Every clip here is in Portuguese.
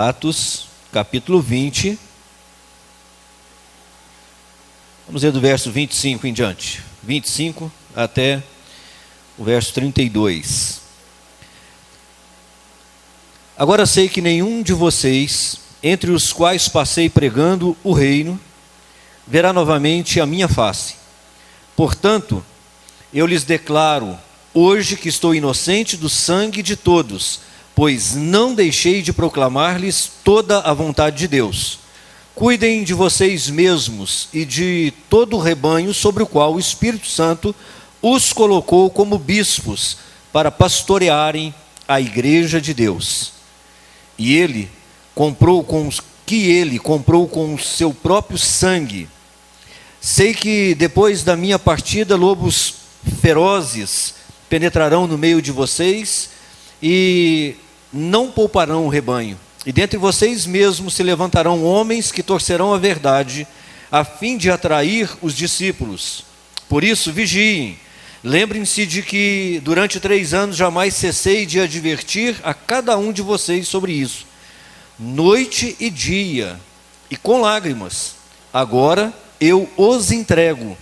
Atos, capítulo 20. Vamos ler do verso 25 em diante. 25 até o verso 32. Agora sei que nenhum de vocês, entre os quais passei pregando o reino, verá novamente a minha face. Portanto, eu lhes declaro hoje que estou inocente do sangue de todos, pois não deixei de proclamar-lhes toda a vontade de Deus. Cuidem de vocês mesmos e de todo o rebanho sobre o qual o Espírito Santo os colocou como bispos para pastorearem a igreja de Deus. E ele comprou com o seu próprio sangue. Sei que depois da minha partida, lobos ferozes penetrarão no meio de vocês e não pouparão o rebanho. E dentre vocês mesmos se levantarão homens que torcerão a verdade, a fim de atrair os discípulos. Por isso, vigiem. Lembrem-se de que durante 3 anos jamais cessei de advertir a cada um de vocês sobre isso, noite e dia, e com lágrimas. Agora eu os entrego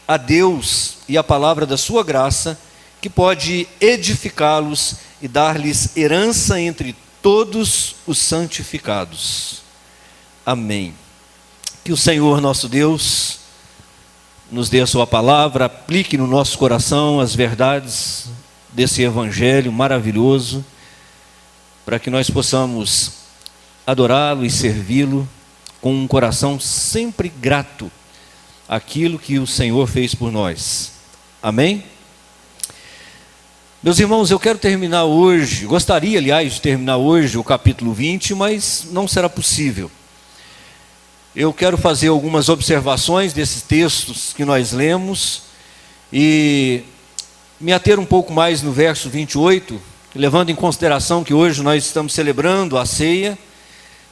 a Deus e a palavra da sua graça, que pode edificá-los e dar-lhes herança entre todos os santificados. Amém. Que o Senhor nosso Deus nos dê a sua palavra, aplique no nosso coração as verdades desse evangelho maravilhoso, para que nós possamos adorá-lo e servi-lo com um coração sempre grato àquilo que o Senhor fez por nós. Amém? Meus irmãos, eu quero terminar hoje, gostaria, aliás, de terminar hoje o capítulo 20, mas não será possível. Eu quero fazer algumas observações desses textos que nós lemos e me ater um pouco mais no verso 28, levando em consideração que hoje nós estamos celebrando a ceia,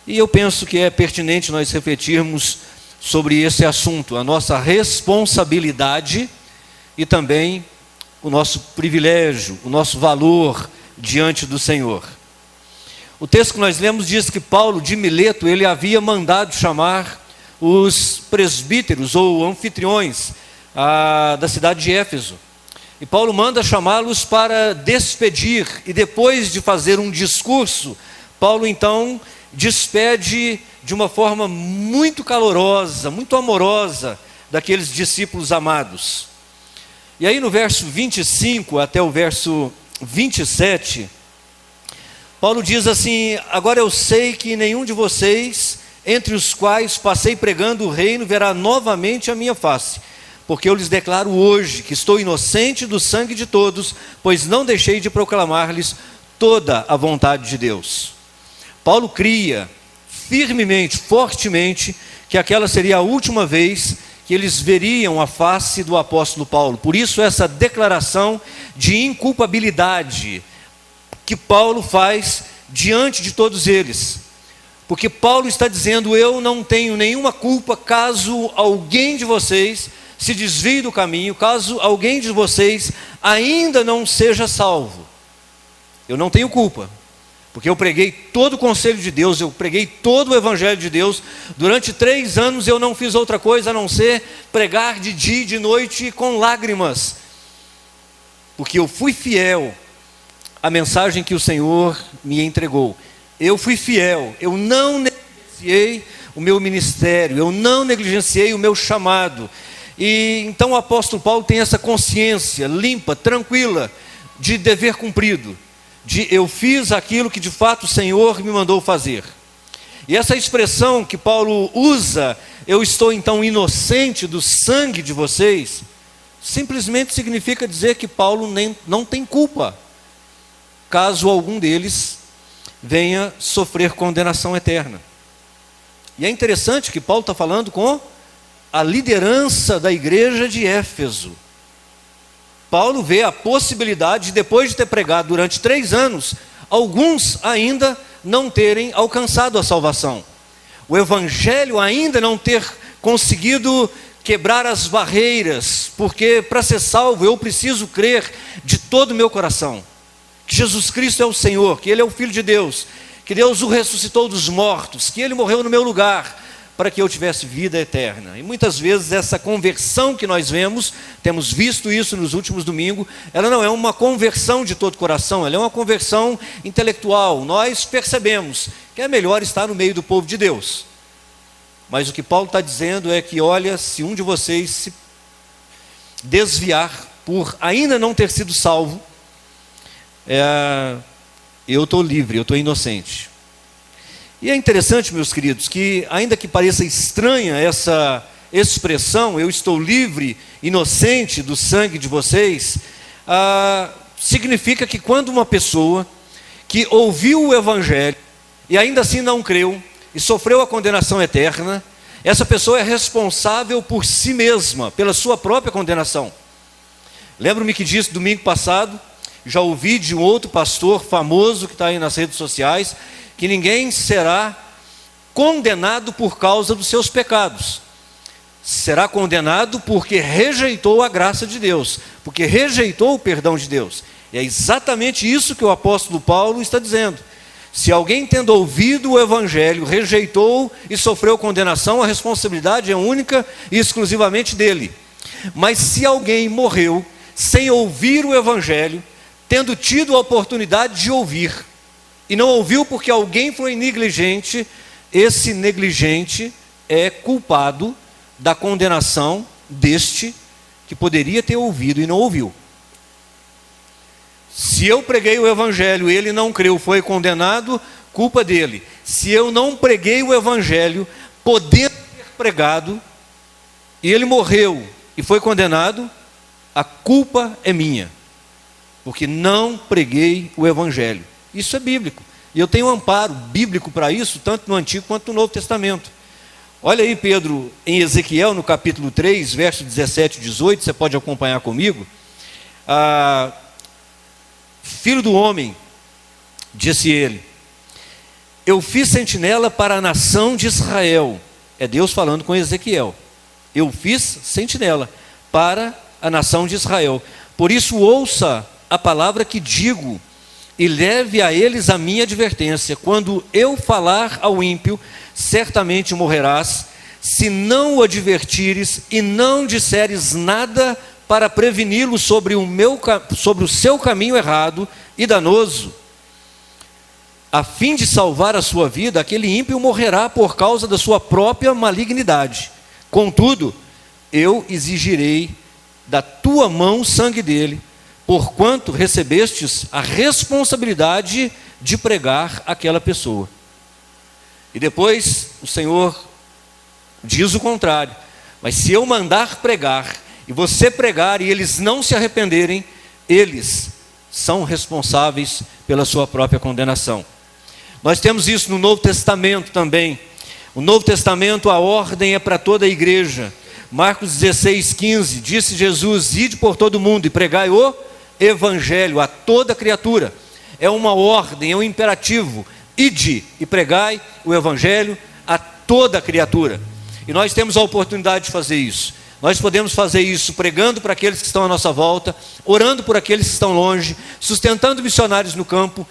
e eu penso que é pertinente nós refletirmos sobre esse assunto, a nossa responsabilidade e também o nosso privilégio, o nosso valor diante do Senhor. O texto que nós lemos diz que Paulo de Mileto, ele havia mandado chamar os presbíteros ou anfitriões da cidade de Éfeso. E Paulo manda chamá-los para despedir, e depois de fazer um discurso, Paulo então despede de uma forma muito calorosa, muito amorosa, daqueles discípulos amados. E aí no verso 25 até o verso 27, Paulo diz assim: agora eu sei que nenhum de vocês, entre os quais passei pregando o reino, verá novamente a minha face, porque eu lhes declaro hoje que estou inocente do sangue de todos, pois não deixei de proclamar-lhes toda a vontade de Deus. Paulo cria firmemente, fortemente, que aquela seria a última vez que eles veriam a face do apóstolo Paulo. Por isso essa declaração de inculpabilidade que Paulo faz diante de todos eles. Porque Paulo está dizendo: eu não tenho nenhuma culpa caso alguém de vocês se desvie do caminho, caso alguém de vocês ainda não seja salvo. Eu não tenho culpa, porque eu preguei todo o conselho de Deus, eu preguei todo o evangelho de Deus. Durante 3 anos eu não fiz outra coisa a não ser pregar de dia e de noite com lágrimas, porque eu fui fiel à mensagem que o Senhor me entregou. Eu fui fiel, eu não negligenciei o meu ministério, eu não negligenciei o meu chamado. E então o apóstolo Paulo tem essa consciência limpa, tranquila, de dever cumprido, de eu fiz aquilo que de fato o Senhor me mandou fazer. E essa expressão que Paulo usa, eu estou então inocente do sangue de vocês, simplesmente significa dizer que Paulo não tem culpa, caso algum deles venha sofrer condenação eterna. E é interessante que Paulo está falando com a liderança da igreja de Éfeso. Paulo vê a possibilidade de, depois de ter pregado durante 3 anos, alguns ainda não terem alcançado a salvação. O evangelho ainda não ter conseguido quebrar as barreiras, porque para ser salvo eu preciso crer de todo o meu coração que Jesus Cristo é o Senhor, que Ele é o Filho de Deus, que Deus o ressuscitou dos mortos, que Ele morreu no meu lugar, para que eu tivesse vida eterna. E muitas vezes essa conversão que nós vemos, temos visto isso nos últimos domingos, ela não é uma conversão de todo coração, ela é uma conversão intelectual. Nós percebemos que é melhor estar no meio do povo de Deus. Mas o que Paulo está dizendo é que, olha, se um de vocês se desviar por ainda não ter sido salvo, eu estou livre, eu estou inocente. E é interessante, meus queridos, que ainda que pareça estranha essa expressão, eu estou livre, inocente do sangue de vocês, significa que quando uma pessoa que ouviu o Evangelho e ainda assim não creu e sofreu a condenação eterna, essa pessoa é responsável por si mesma, pela sua própria condenação. Lembro-me que disse domingo passado, já ouvi de um outro pastor famoso que está aí nas redes sociais, que ninguém será condenado por causa dos seus pecados. Será condenado porque rejeitou a graça de Deus, porque rejeitou o perdão de Deus. E é exatamente isso que o apóstolo Paulo está dizendo. Se alguém, tendo ouvido o Evangelho, rejeitou e sofreu condenação, a responsabilidade é única e exclusivamente dele. Mas se alguém morreu sem ouvir o Evangelho, tendo tido a oportunidade de ouvir, e não ouviu porque alguém foi negligente, esse negligente é culpado da condenação deste que poderia ter ouvido e não ouviu. Se eu preguei o Evangelho e ele não creu, foi condenado, culpa dele. Se eu não preguei o Evangelho, podendo ter pregado, e ele morreu e foi condenado, a culpa é minha, porque não preguei o Evangelho. Isso é bíblico. E eu tenho um amparo bíblico para isso, tanto no Antigo quanto no Novo Testamento. Olha aí, Pedro, em Ezequiel, no capítulo 3, verso 17 e 18, você pode acompanhar comigo. Filho do homem, disse ele, eu fiz sentinela para a nação de Israel. É Deus falando com Ezequiel. Eu fiz sentinela para a nação de Israel. Por isso ouça a palavra que digo, e leve a eles a minha advertência. Quando eu falar ao ímpio, certamente morrerás, se não o advertires e não disseres nada para preveni-lo sobre o seu caminho errado e danoso. A fim de salvar a sua vida, aquele ímpio morrerá por causa da sua própria malignidade. Contudo, eu exigirei da tua mão o sangue dele, porquanto recebestes a responsabilidade de pregar aquela pessoa. E depois o Senhor diz o contrário. Mas se eu mandar pregar, e você pregar, e eles não se arrependerem, eles são responsáveis pela sua própria condenação. Nós temos isso no Novo Testamento também. O Novo Testamento, a ordem é para toda a igreja. Marcos 16, 15, disse Jesus, ide por todo mundo e pregai o Evangelho a toda criatura. É uma ordem, é um imperativo. Ide e pregai o Evangelho a toda criatura. E nós temos a oportunidade de fazer isso. Nós podemos fazer isso pregando para aqueles que estão à nossa volta, orando por aqueles que estão longe, sustentando missionários no campo,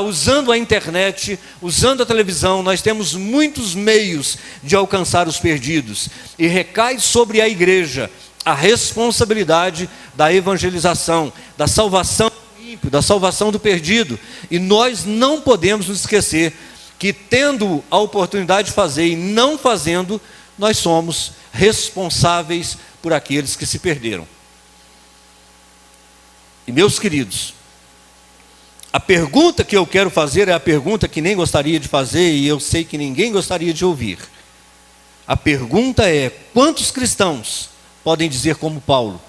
usando a internet, usando a televisão. Nós temos muitos meios de alcançar os perdidos. E recai sobre a igreja a responsabilidade da evangelização, da salvação do ímpio, da salvação do perdido. E nós não podemos nos esquecer que, tendo a oportunidade de fazer e não fazendo, nós somos responsáveis por aqueles que se perderam. E, meus queridos, a pergunta que eu quero fazer é a pergunta que nem gostaria de fazer, e eu sei que ninguém gostaria de ouvir. A pergunta é: quantos cristãos podem dizer como Paulo,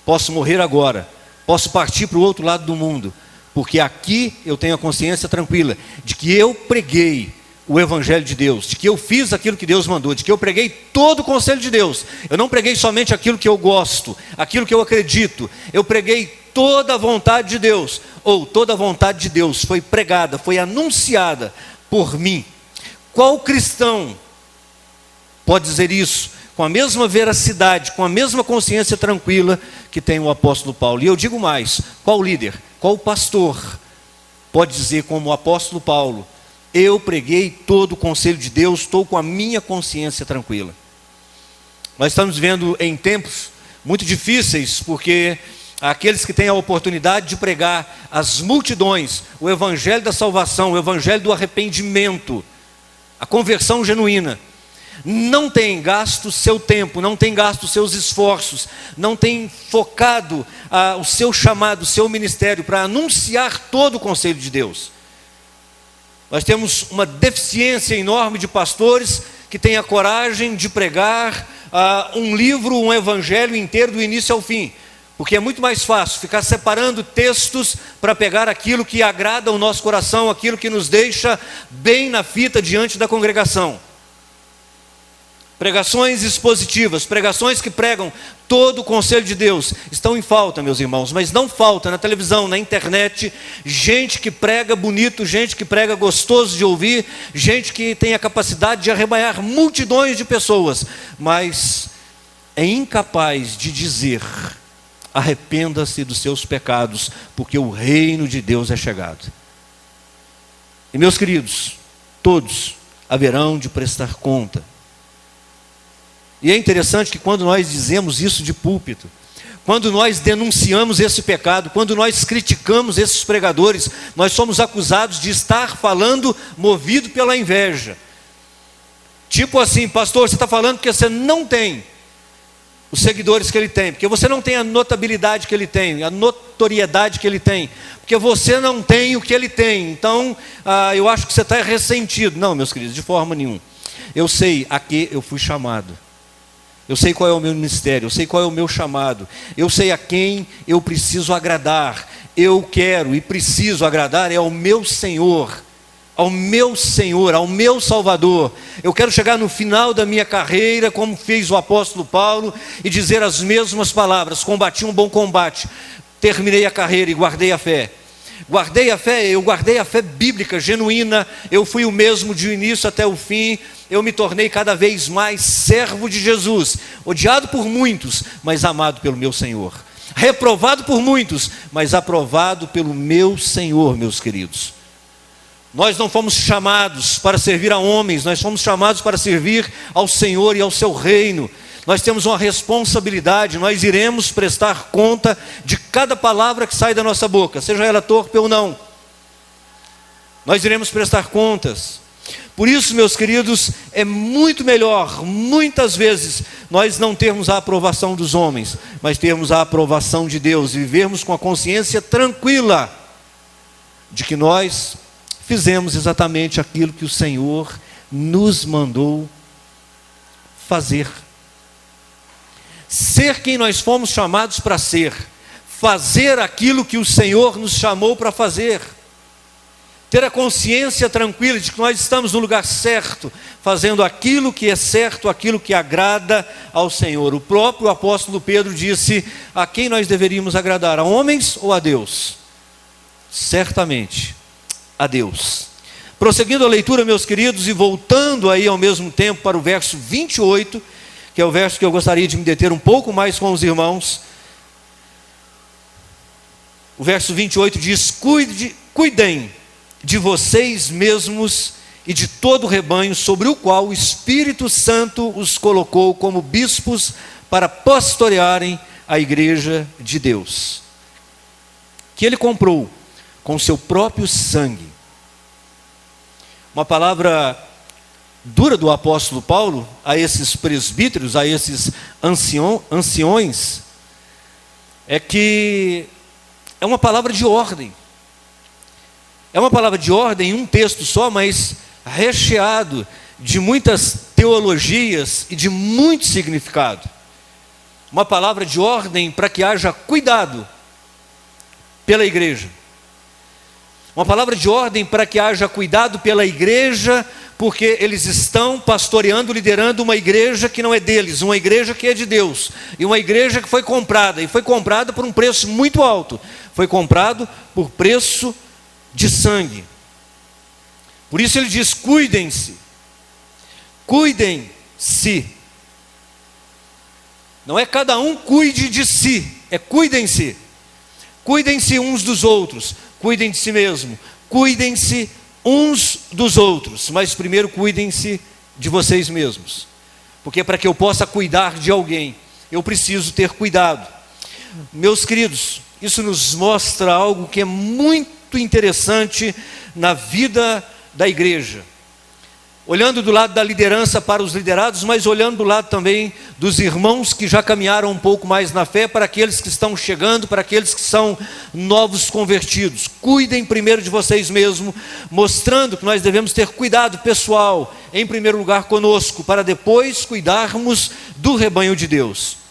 posso morrer agora, posso partir para o outro lado do mundo, porque aqui eu tenho a consciência tranquila de que eu preguei o Evangelho de Deus, de que eu fiz aquilo que Deus mandou, de que eu preguei todo o conselho de Deus. Eu não preguei somente aquilo que eu gosto, aquilo que eu acredito, eu preguei toda a vontade de Deus, ou toda a vontade de Deus foi pregada, foi anunciada por mim. Qual cristão pode dizer isso com a mesma veracidade, com a mesma consciência tranquila que tem o apóstolo Paulo? E eu digo mais, qual líder, qual pastor pode dizer, como o apóstolo Paulo: eu preguei todo o conselho de Deus, estou com a minha consciência tranquila. Nós estamos vivendo em tempos muito difíceis, porque aqueles que têm a oportunidade de pregar às multidões o evangelho da salvação, o evangelho do arrependimento, a conversão genuína, não tem gasto seu tempo, não tem gasto seus esforços, não tem focado o seu chamado, o seu ministério para anunciar todo o conselho de Deus. Nós temos uma deficiência enorme de pastores que têm a coragem de pregar um livro, um evangelho inteiro do início ao fim, porque é muito mais fácil ficar separando textos para pegar aquilo que agrada ao nosso coração, aquilo que nos deixa bem na fita diante da congregação. Pregações expositivas, pregações que pregam todo o conselho de Deus, estão em falta, meus irmãos, mas não falta na televisão, na internet, gente que prega bonito, gente que prega gostoso de ouvir, gente que tem a capacidade de arrebanhar multidões de pessoas, mas é incapaz de dizer: arrependa-se dos seus pecados, porque o reino de Deus é chegado. E meus queridos, todos haverão de prestar conta. E é interessante que quando nós dizemos isso de púlpito, quando nós denunciamos esse pecado, quando nós criticamos esses pregadores, nós somos acusados de estar falando movido pela inveja. Tipo assim: pastor, você está falando porque você não tem os seguidores que ele tem, porque você não tem a notabilidade que ele tem, a notoriedade que ele tem, porque você não tem o que ele tem, então eu acho que você está ressentido. Não, meus queridos, de forma nenhuma. Eu sei a que eu fui chamado. Eu sei qual é o meu ministério, eu sei qual é o meu chamado, eu sei a quem eu preciso agradar. Eu quero e preciso agradar ao meu Senhor, ao meu Salvador. Eu quero chegar no final da minha carreira, como fez o apóstolo Paulo, e dizer as mesmas palavras: combati um bom combate, terminei a carreira e guardei a fé. Guardei a fé, eu guardei a fé bíblica, genuína, eu fui o mesmo de início até o fim, eu me tornei cada vez mais servo de Jesus, odiado por muitos, mas amado pelo meu Senhor, reprovado por muitos, mas aprovado pelo meu Senhor, meus queridos. Nós não fomos chamados para servir a homens, nós fomos chamados para servir ao Senhor e ao seu reino. Nós temos uma responsabilidade, nós iremos prestar conta de cada palavra que sai da nossa boca, seja ela torpe ou não. Nós iremos prestar contas. Por isso, meus queridos, é muito melhor, muitas vezes, nós não termos a aprovação dos homens, mas termos a aprovação de Deus, e vivermos com a consciência tranquila de que nós fizemos exatamente aquilo que o Senhor nos mandou fazer. Ser quem nós fomos chamados para ser, fazer aquilo que o Senhor nos chamou para fazer, ter a consciência tranquila de que nós estamos no lugar certo, fazendo aquilo que é certo, aquilo que agrada ao Senhor. O próprio apóstolo Pedro disse: a quem nós deveríamos agradar, a homens ou a Deus? Certamente a Deus. Prosseguindo a leitura, meus queridos, e voltando aí ao mesmo tempo para o verso 28, que é o verso que eu gostaria de me deter um pouco mais com os irmãos. O verso 28 diz: cuidem de vocês mesmos e de todo o rebanho sobre o qual o Espírito Santo os colocou como bispos para pastorearem a igreja de Deus, que ele comprou com seu próprio sangue. Uma palavra dura do apóstolo Paulo a esses presbíteros, a esses anciões, é que é uma palavra de ordem. É uma palavra de ordem em um texto só, mas recheado de muitas teologias e de muito significado. Uma palavra de ordem para que haja cuidado pela igreja. Uma palavra de ordem para que haja cuidado pela igreja, porque eles estão pastoreando, liderando uma igreja que não é deles, uma igreja que é de Deus, e uma igreja que foi comprada, e foi comprada por um preço muito alto, foi comprado por preço de sangue. Por isso ele diz: cuidem-se, cuidem-se. Não é cada um cuide de si, é cuidem-se. Cuidem-se uns dos outros, cuidem de si mesmo, cuidem-se uns dos outros, mas primeiro cuidem-se de vocês mesmos. Porque para que eu possa cuidar de alguém, eu preciso ter cuidado. Meus queridos, isso nos mostra algo que é muito interessante na vida da igreja. Olhando do lado da liderança para os liderados, mas olhando do lado também dos irmãos que já caminharam um pouco mais na fé, para aqueles que estão chegando, para aqueles que são novos convertidos. Cuidem primeiro de vocês mesmos, mostrando que nós devemos ter cuidado pessoal, em primeiro lugar conosco, para depois cuidarmos do rebanho de Deus.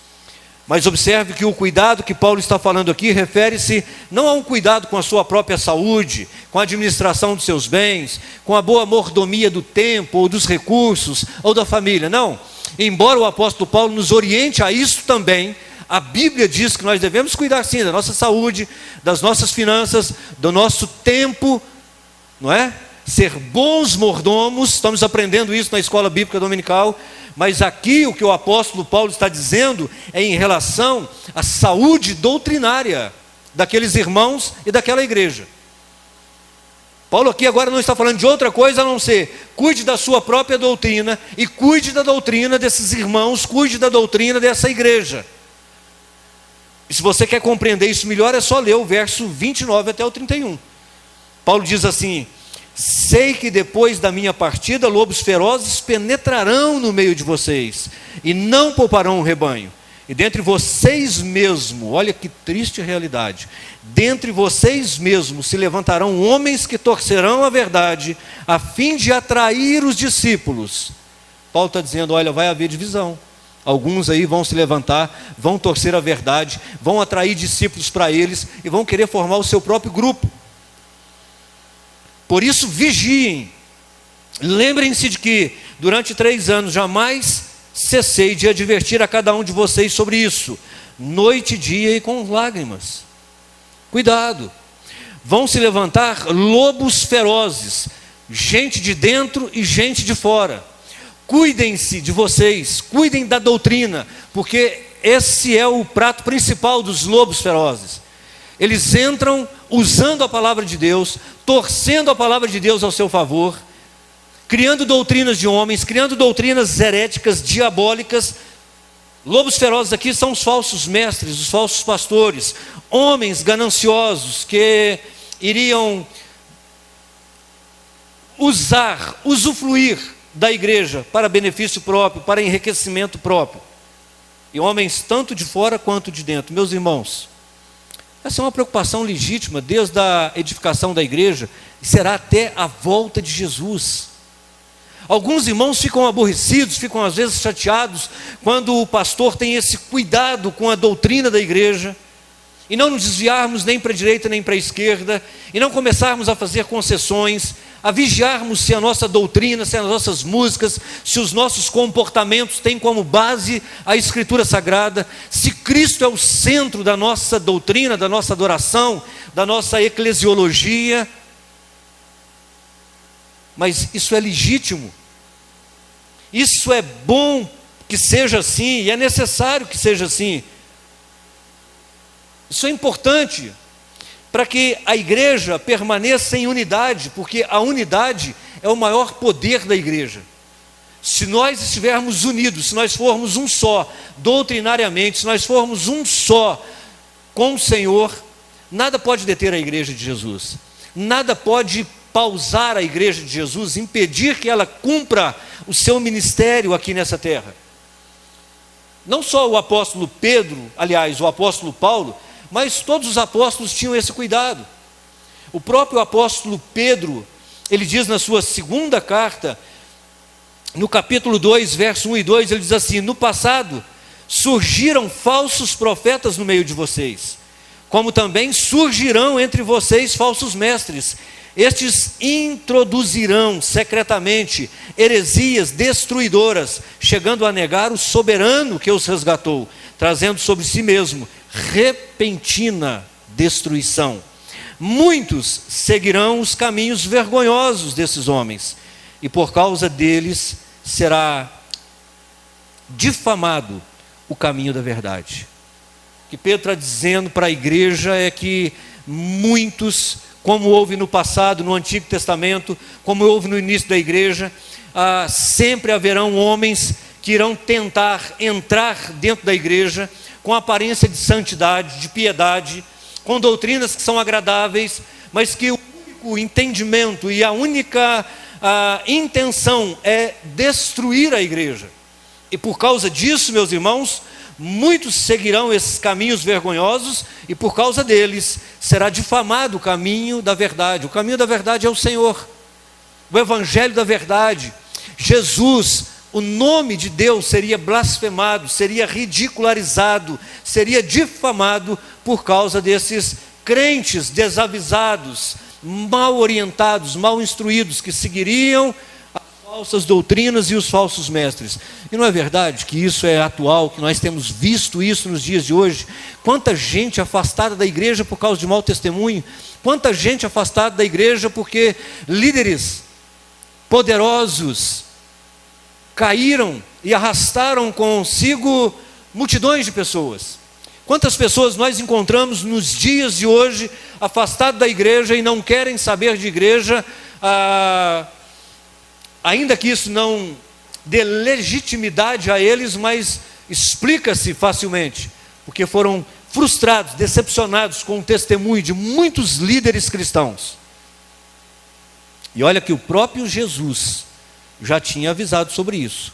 Mas observe que o cuidado que Paulo está falando aqui refere-se não a um cuidado com a sua própria saúde, com a administração dos seus bens, com a boa mordomia do tempo, ou dos recursos, ou da família. Não. Embora o apóstolo Paulo nos oriente a isso também, a Bíblia diz que nós devemos cuidar sim da nossa saúde, das nossas finanças, do nosso tempo, não é? Ser bons mordomos. Estamos aprendendo isso na escola bíblica dominical. Mas aqui o que o apóstolo Paulo está dizendo é em relação à saúde doutrinária daqueles irmãos e daquela igreja. Paulo aqui agora não está falando de outra coisa a não ser cuide da sua própria doutrina e cuide da doutrina desses irmãos, cuide da doutrina dessa igreja. E se você quer compreender isso melhor, é só ler o verso 29 até o 31. Paulo diz assim: sei que depois da minha partida, lobos ferozes penetrarão no meio de vocês, e não pouparão o rebanho. E dentre vocês mesmos, olha que triste realidade, dentre vocês mesmos se levantarão homens que torcerão a verdade, a fim de atrair os discípulos. Paulo está dizendo, olha, vai haver divisão. Alguns aí vão se levantar, vão torcer a verdade, vão atrair discípulos para eles, e vão querer formar o seu próprio grupo. Por isso, vigiem. Lembrem-se de que, durante 3 anos, jamais cessei de advertir a cada um de vocês sobre isso, noite e dia e com lágrimas. Cuidado. Vão se levantar lobos ferozes, gente de dentro e gente de fora. Cuidem-se de vocês, cuidem da doutrina, porque esse é o prato principal dos lobos ferozes. Eles entram usando a palavra de Deus, torcendo a palavra de Deus ao seu favor, criando doutrinas de homens, criando doutrinas heréticas, diabólicas. Lobos ferozes aqui são os falsos mestres, os falsos pastores, homens gananciosos que iriam usufruir da igreja para benefício próprio, para enriquecimento próprio. E homens tanto de fora quanto de dentro. Meus irmãos, essa é uma preocupação legítima desde a edificação da igreja, e será até a volta de Jesus. Alguns irmãos ficam aborrecidos, ficam às vezes chateados, quando o pastor tem esse cuidado com a doutrina da igreja, e não nos desviarmos nem para a direita nem para a esquerda, e não começarmos a fazer concessões, a vigiarmos se a nossa doutrina, se as nossas músicas, se os nossos comportamentos têm como base a Escritura Sagrada, se Cristo é o centro da nossa doutrina, da nossa adoração, da nossa eclesiologia. Mas isso é legítimo, isso é bom que seja assim, e é necessário que seja assim. Isso é importante para que a igreja permaneça em unidade, porque a unidade é o maior poder da igreja. Se nós estivermos unidos, se nós formos um só, doutrinariamente, se nós formos um só com o Senhor, nada pode deter a igreja de Jesus, nada pode pausar a igreja de Jesus, impedir que ela cumpra o seu ministério aqui nessa terra. Não só o apóstolo Pedro, aliás, o apóstolo Paulo, mas todos os apóstolos tinham esse cuidado. O próprio apóstolo Pedro, ele diz na sua segunda carta, no capítulo 2, verso 1 e 2, ele diz assim: no passado surgiram falsos profetas no meio de vocês, como também surgirão entre vocês falsos mestres. Estes introduzirão secretamente heresias destruidoras, chegando a negar o soberano que os resgatou, trazendo sobre si mesmo repentina destruição. Muitos seguirão os caminhos vergonhosos desses homens, e por causa deles será difamado o caminho da verdade. O que Pedro está dizendo para a igreja é que muitos como houve no passado, no Antigo Testamento, como houve no início da igreja. Sempre haverão homens que irão tentar entrar dentro da igreja com aparência de santidade, de piedade, com doutrinas que são agradáveis, mas que o único entendimento e a única intenção é destruir a igreja. E por causa disso, meus irmãos, muitos seguirão esses caminhos vergonhosos, e por causa deles será difamado o caminho da verdade. O caminho da verdade é o Senhor, o evangelho da verdade. Jesus, o nome de Deus seria blasfemado, seria ridicularizado, seria difamado por causa desses crentes desavisados, mal orientados, mal instruídos, que seguiriam as falsas doutrinas e os falsos mestres. E não é verdade que isso é atual, que nós temos visto isso nos dias de hoje? Quanta gente afastada da igreja por causa de mau testemunho, quanta gente afastada da igreja porque líderes poderosos caíram e arrastaram consigo multidões de pessoas. Quantas pessoas nós encontramos nos dias de hoje afastadas da igreja e não querem saber de igreja, ainda que isso não dê legitimidade a eles, mas explica-se facilmente, porque foram frustrados, decepcionados com o testemunho de muitos líderes cristãos. E olha que o próprio Jesus já tinha avisado sobre isso.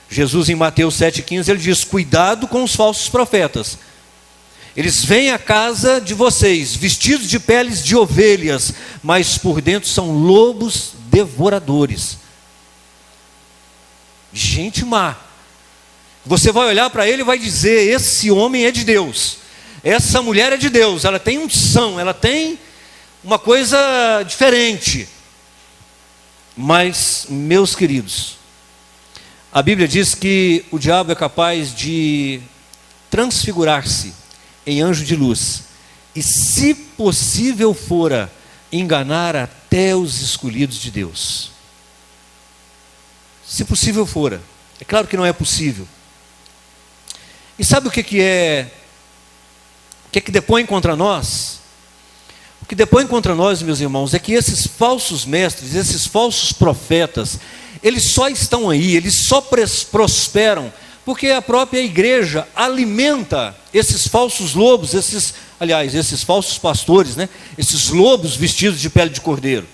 Jesus, em Mateus 7,15, ele diz: cuidado com os falsos profetas. Eles vêm à casa de vocês vestidos de peles de ovelhas, mas por dentro são lobos devoradores. Gente má. Você vai olhar para ele e vai dizer: esse homem é de Deus, essa mulher é de Deus, ela tem unção, ela tem uma coisa diferente. Mas, meus queridos, a Bíblia diz que o diabo é capaz de transfigurar-se em anjo de luz, e se possível fora, enganar até os escolhidos de Deus. Se possível fora. É claro que não é possível. E sabe o que é? O que depõe contra nós? O que depõe contra nós, meus irmãos, é que esses falsos mestres, esses falsos profetas, eles só estão aí, eles só prosperam porque a própria igreja alimenta esses falsos lobos, esses falsos pastores, né? Esses lobos vestidos de pele de cordeiro.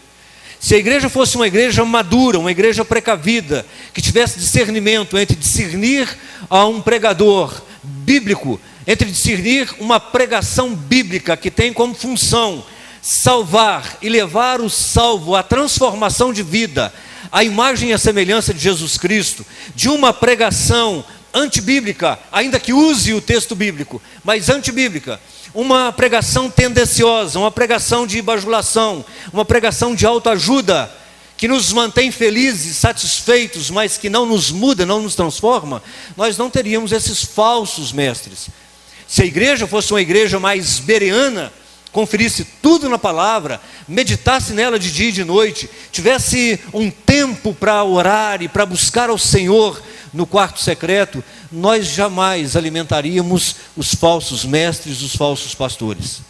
Se a igreja fosse uma igreja madura, uma igreja precavida, que tivesse discernimento entre discernir a um pregador bíblico, entre discernir uma pregação bíblica que tem como função salvar e levar o salvo à transformação de vida, à imagem e à semelhança de Jesus Cristo, de uma pregação antibíblica, ainda que use o texto bíblico, mas antibíblica, uma pregação tendenciosa, uma pregação de bajulação, uma pregação de autoajuda, que nos mantém felizes, satisfeitos, mas que não nos muda, não nos transforma, nós não teríamos esses falsos mestres. Se a igreja fosse uma igreja mais bereana, conferisse tudo na palavra, meditasse nela de dia e de noite, tivesse um tempo para orar e para buscar ao Senhor no quarto secreto, nós jamais alimentaríamos os falsos mestres, os falsos pastores.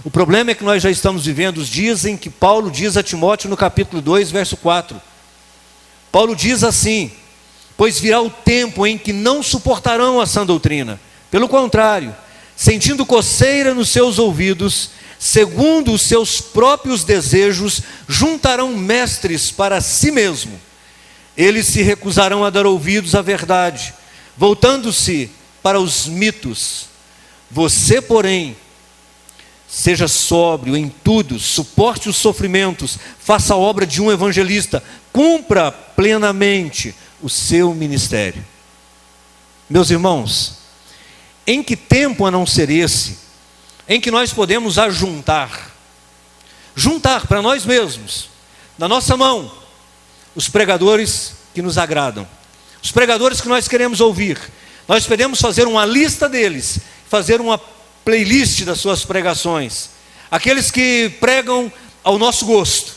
O problema é que nós já estamos vivendo os dias em que Paulo diz a Timóteo no capítulo 2, verso 4. Paulo diz assim: pois virá o tempo em que não suportarão a sã doutrina, pelo contrário, sentindo coceira nos seus ouvidos, segundo os seus próprios desejos, juntarão mestres para si mesmo. Eles se recusarão a dar ouvidos à verdade, voltando-se para os mitos. Você, porém, seja sóbrio em tudo, suporte os sofrimentos, faça a obra de um evangelista, cumpra plenamente o seu ministério. Meus irmãos, em que tempo a não ser esse, em que nós podemos juntar para nós mesmos, na nossa mão, os pregadores que nos agradam, os pregadores que nós queremos ouvir. Nós podemos fazer uma lista deles, fazer uma playlist das suas pregações, aqueles que pregam ao nosso gosto,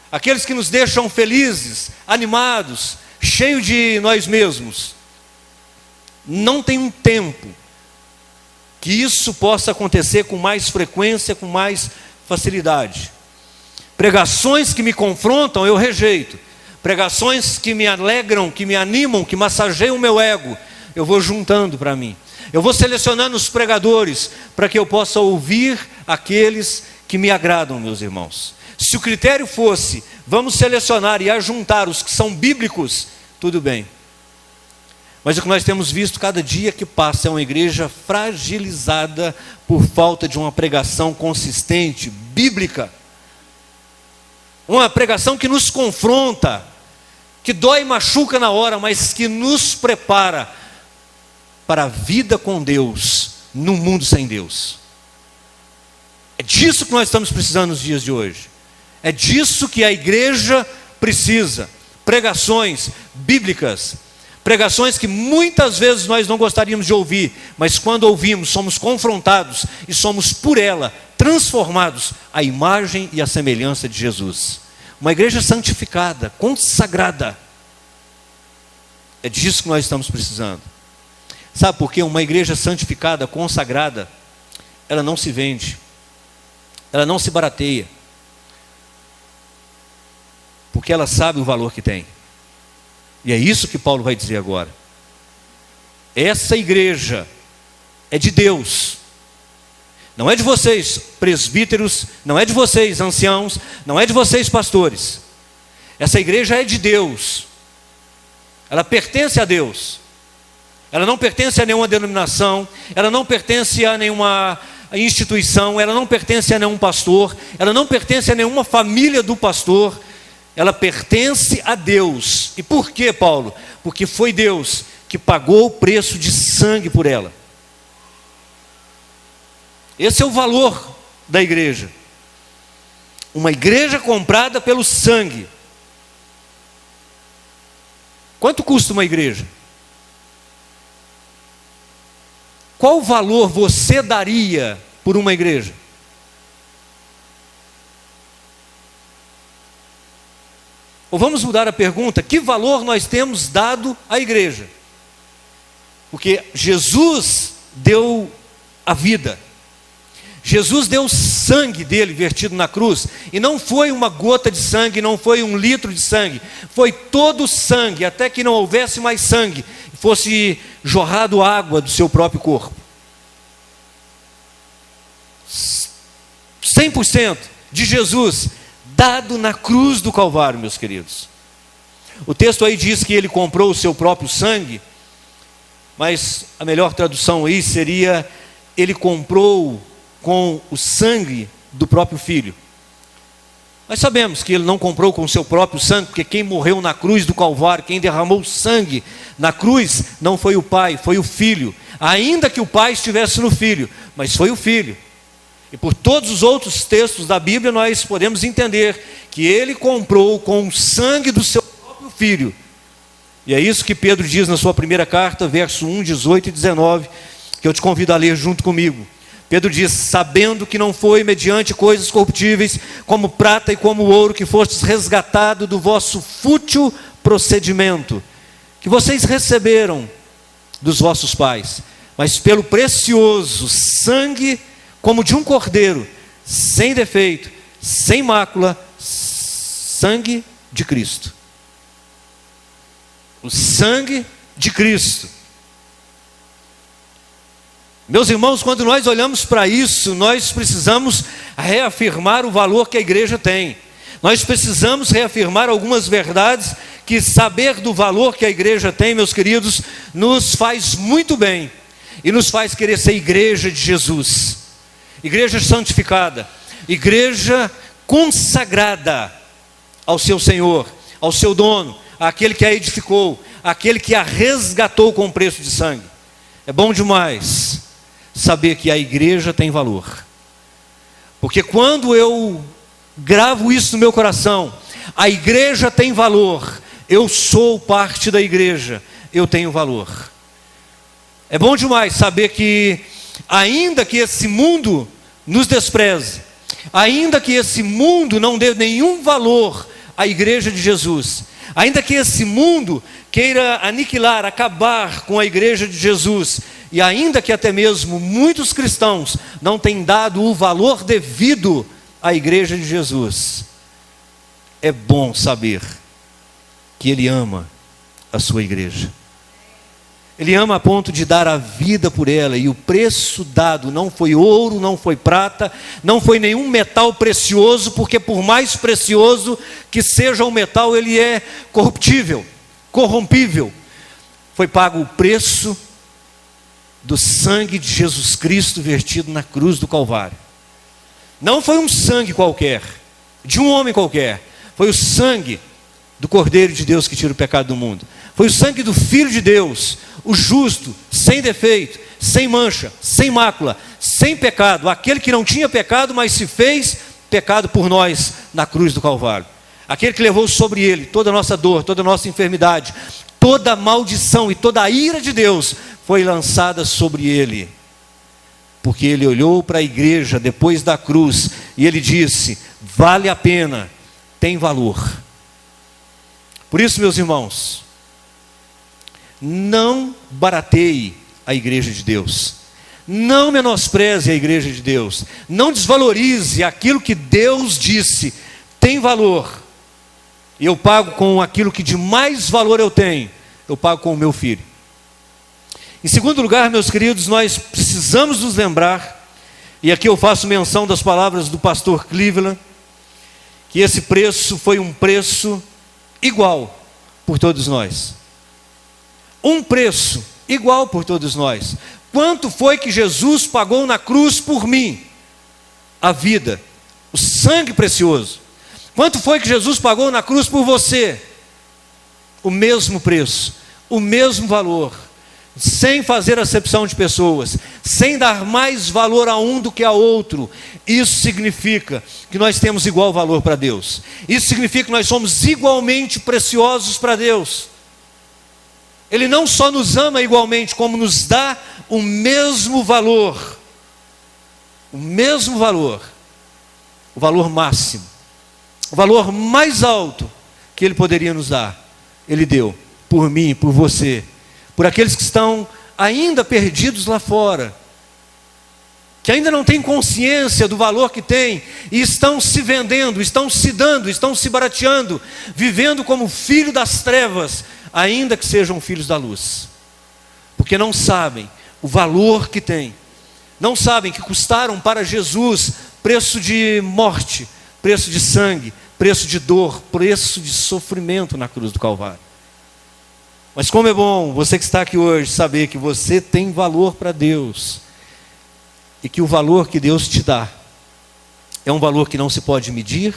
aqueles que nos deixam felizes, animados, cheios de nós mesmos. Não tem um tempo que isso possa acontecer com mais frequência, com mais facilidade. Pregações que me confrontam, eu rejeito. Pregações que me alegram, que me animam, que massageiam o meu ego, eu vou juntando para mim. Eu vou selecionando os pregadores para que eu possa ouvir aqueles que me agradam, meus irmãos. Se o critério fosse, vamos selecionar e ajuntar os que são bíblicos, tudo bem. Mas o que nós temos visto cada dia que passa é uma igreja fragilizada por falta de uma pregação consistente, bíblica. Uma pregação que nos confronta, que dói e machuca na hora, mas que nos prepara para a vida com Deus, num mundo sem Deus. É disso que nós estamos precisando nos dias de hoje. É disso que a igreja precisa. Pregações bíblicas. Pregações que muitas vezes nós não gostaríamos de ouvir, mas quando ouvimos, somos confrontados e somos por ela transformados à imagem e à semelhança de Jesus. Uma igreja santificada, consagrada. É disso que nós estamos precisando. Sabe por quê? Uma igreja santificada, consagrada, ela não se vende, ela não se barateia, porque ela sabe o valor que tem. E é isso que Paulo vai dizer agora. Essa igreja é de Deus. Não é de vocês, presbíteros, não é de vocês, anciãos, não é de vocês, pastores. Essa igreja é de Deus. Ela pertence a Deus. Ela não pertence a nenhuma denominação, ela não pertence a nenhuma instituição, ela não pertence a nenhum pastor, ela não pertence a nenhuma família do pastor. Ela pertence a Deus. E por quê, Paulo? Porque foi Deus que pagou o preço de sangue por ela. Esse é o valor da igreja. Uma igreja comprada pelo sangue. Quanto custa uma igreja? Qual valor você daria por uma igreja? Ou vamos mudar a pergunta: que valor nós temos dado à igreja? Porque Jesus deu a vida. Jesus deu o sangue dele vertido na cruz. E não foi uma gota de sangue, não foi 1 litro de sangue. Foi todo o sangue, até que não houvesse mais sangue, fosse jorrado água do seu próprio corpo. 100% de Jesus dado na cruz do Calvário, meus queridos. O texto aí diz que ele comprou o seu próprio sangue, mas a melhor tradução aí seria: ele comprou com o sangue do próprio filho. Nós sabemos que ele não comprou com o seu próprio sangue, porque quem morreu na cruz do Calvário, quem derramou sangue na cruz, não foi o pai, foi o filho. Ainda que o pai estivesse no filho, mas foi o filho. E por todos os outros textos da Bíblia nós podemos entender que ele comprou com o sangue do seu próprio filho. E é isso que Pedro diz na sua primeira carta, verso 1, 18 e 19, que eu te convido a ler junto comigo. Pedro diz: sabendo que não foi mediante coisas corruptíveis, como prata e como ouro, que fostes resgatado do vosso fútil procedimento, que vocês receberam dos vossos pais, mas pelo precioso sangue, como de um cordeiro, sem defeito, sem mácula, sangue de Cristo. O sangue de Cristo. Meus irmãos, quando nós olhamos para isso, nós precisamos reafirmar o valor que a igreja tem. Nós precisamos reafirmar algumas verdades que saber do valor que a igreja tem, meus queridos, nos faz muito bem. E nos faz querer ser igreja de Jesus. Igreja santificada. Igreja consagrada ao seu Senhor, ao seu dono, àquele que a edificou, àquele que a resgatou com preço de sangue. É bom demais saber que a igreja tem valor. Porque quando eu gravo isso no meu coração, a igreja tem valor, eu sou parte da igreja, eu tenho valor. É bom demais saber que, ainda que esse mundo nos despreze, ainda que esse mundo não dê nenhum valor à igreja de Jesus, ainda que esse mundo queira aniquilar, acabar com a igreja de Jesus, e ainda que até mesmo muitos cristãos não tenham dado o valor devido à igreja de Jesus, é bom saber que Ele ama a sua igreja. Ele ama a ponto de dar a vida por ela, e o preço dado não foi ouro, não foi prata, não foi nenhum metal precioso, porque por mais precioso que seja o metal, ele é corruptível, corrompível. Foi pago o preço do sangue de Jesus Cristo vertido na cruz do Calvário. Não foi um sangue qualquer, de um homem qualquer, foi o sangue do Cordeiro de Deus que tira o pecado do mundo. Foi o sangue do Filho de Deus, o justo, sem defeito, sem mancha, sem mácula, sem pecado, aquele que não tinha pecado, mas se fez pecado por nós na cruz do Calvário. Aquele que levou sobre ele toda a nossa dor, toda a nossa enfermidade, toda a maldição e toda a ira de Deus foi lançada sobre ele. Porque ele olhou para a igreja depois da cruz e ele disse: vale a pena, tem valor. Por isso, meus irmãos, não barateie a igreja de Deus, não menospreze a igreja de Deus, não desvalorize aquilo que Deus disse, tem valor, e eu pago com aquilo que de mais valor eu tenho, eu pago com o meu filho. Em segundo lugar, meus queridos, nós precisamos nos lembrar, e aqui eu faço menção das palavras do pastor Cleveland, que esse preço foi um preço igual por todos nós. Um preço igual por todos nós. Quanto foi que Jesus pagou na cruz por mim? A vida, o sangue precioso. Quanto foi que Jesus pagou na cruz por você? O mesmo preço, o mesmo valor, sem fazer acepção de pessoas, sem dar mais valor a um do que a outro. Isso significa que nós temos igual valor para Deus. Isso significa que nós somos igualmente preciosos para Deus. Ele não só nos ama igualmente, como nos dá o mesmo valor. O mesmo valor. O valor máximo. O valor mais alto que Ele poderia nos dar. Ele deu por mim, por você, por aqueles que estão ainda perdidos lá fora, que ainda não têm consciência do valor que têm, e estão se vendendo, estão se dando, estão se barateando, vivendo como filho das trevas, ainda que sejam filhos da luz, porque não sabem o valor que têm, não sabem que custaram para Jesus preço de morte, preço de sangue, preço de dor, preço de sofrimento na cruz do Calvário. Mas como é bom você que está aqui hoje saber que você tem valor para Deus, e que o valor que Deus te dá é um valor que não se pode medir,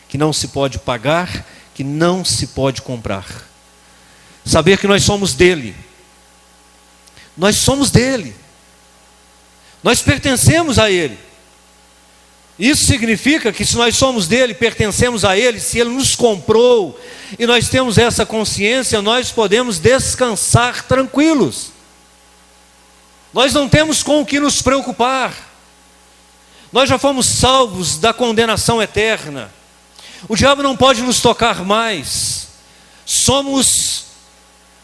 que não se pode pagar, que não se pode comprar. Saber que nós somos dele. Nós somos dele. Nós pertencemos a ele. Isso significa que se nós somos dele, pertencemos a ele, se ele nos comprou, e nós temos essa consciência, nós podemos descansar tranquilos. Nós não temos com o que nos preocupar. Nós já fomos salvos da condenação eterna. O diabo não pode nos tocar mais. Somos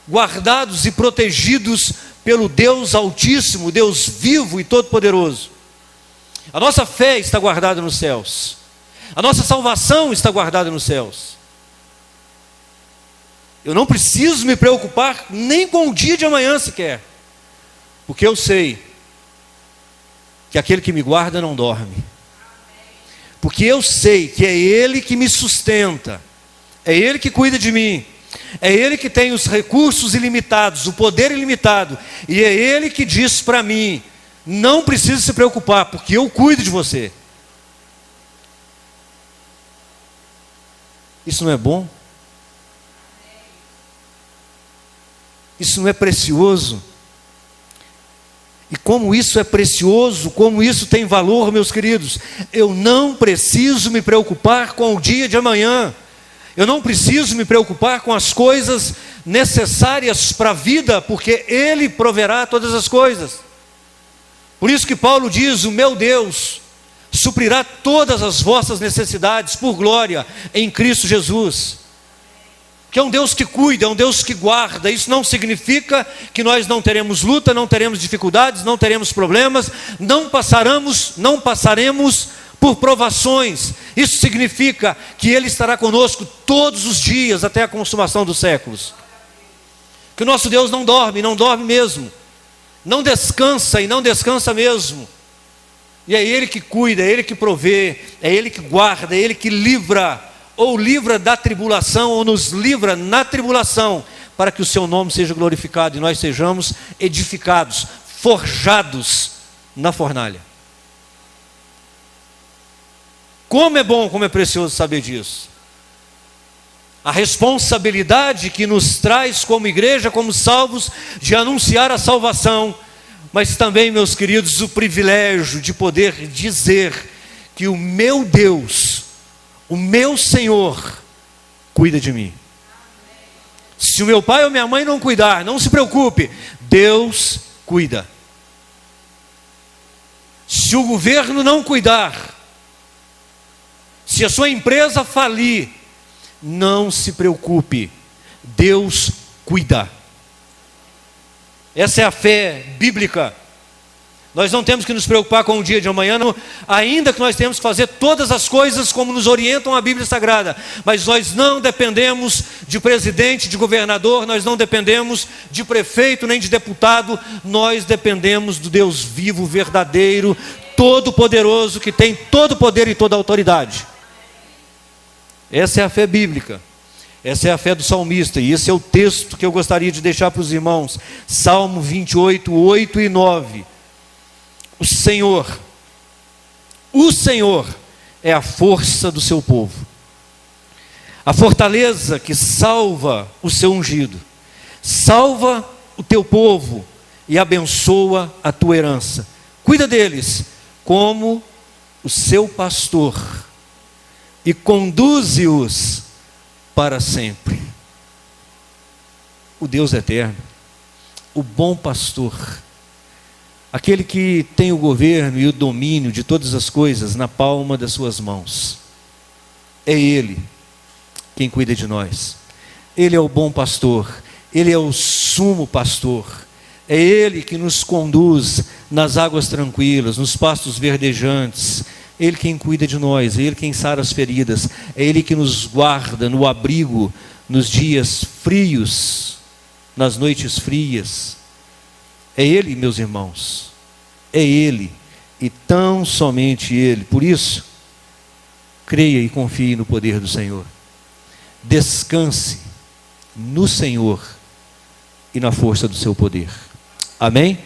guardados e protegidos pelo Deus Altíssimo, Deus vivo e todo-poderoso. A nossa fé está guardada nos céus. A nossa salvação está guardada nos céus. Eu não preciso me preocupar nem com o dia de amanhã sequer, porque eu sei que aquele que me guarda não dorme. Porque eu sei que é Ele que me sustenta, é Ele que cuida de mim, é Ele que tem os recursos ilimitados, o poder ilimitado, e é Ele que diz para mim: não precisa se preocupar, porque eu cuido de você. Isso não é bom? Isso não é precioso? E como isso é precioso, como isso tem valor, meus queridos, eu não preciso me preocupar com o dia de amanhã. Eu não preciso me preocupar com as coisas necessárias para a vida, porque Ele proverá todas as coisas. Por isso que Paulo diz: o meu Deus suprirá todas as vossas necessidades por glória em Cristo Jesus. Que é um Deus que cuida, é um Deus que guarda. Isso não significa que nós não teremos luta, não teremos dificuldades, não teremos problemas, não passaremos por provações. Isso significa que Ele estará conosco todos os dias até a consumação dos séculos. Que o nosso Deus não dorme mesmo. Não descansa e não descansa mesmo. E é Ele que cuida, é Ele que provê, é Ele que guarda, é Ele que livra, ou livra da tribulação, ou nos livra na tribulação, para que o seu nome seja glorificado e nós sejamos edificados, forjados na fornalha. Como é bom, como é precioso saber disso. A responsabilidade que nos traz como igreja, como salvos, de anunciar a salvação, mas também, meus queridos, o privilégio de poder dizer que o meu Deus, o meu Senhor, cuida de mim. Se o meu pai ou minha mãe não cuidar, não se preocupe, Deus cuida. Se o governo não cuidar, se a sua empresa falir, não se preocupe, Deus cuida. Essa é a fé bíblica. Nós não temos que nos preocupar com o dia de amanhã, não, ainda que nós temos que fazer todas as coisas como nos orientam a Bíblia Sagrada, mas nós não dependemos de presidente, de governador, nós não dependemos de prefeito nem de deputado, nós dependemos do Deus vivo, verdadeiro, todo-poderoso, que tem todo o poder e toda a autoridade. Essa é a fé bíblica, essa é a fé do salmista, e esse é o texto que eu gostaria de deixar para os irmãos. Salmo 28, 8 e 9. O Senhor é a força do seu povo, a fortaleza que salva o seu ungido. Salva o teu povo e abençoa a tua herança. Cuida deles como o seu pastor e conduze-os para sempre. O Deus eterno, o bom pastor, aquele que tem o governo e o domínio de todas as coisas na palma das suas mãos. É Ele quem cuida de nós. Ele é o bom pastor, Ele é o sumo pastor. É Ele que nos conduz nas águas tranquilas, nos pastos verdejantes. Ele quem cuida de nós, é Ele quem sara as feridas, é Ele que nos guarda no abrigo, nos dias frios, nas noites frias. É Ele, meus irmãos, é Ele, e tão somente Ele. Por isso, creia e confie no poder do Senhor. Descanse no Senhor e na força do seu poder. Amém?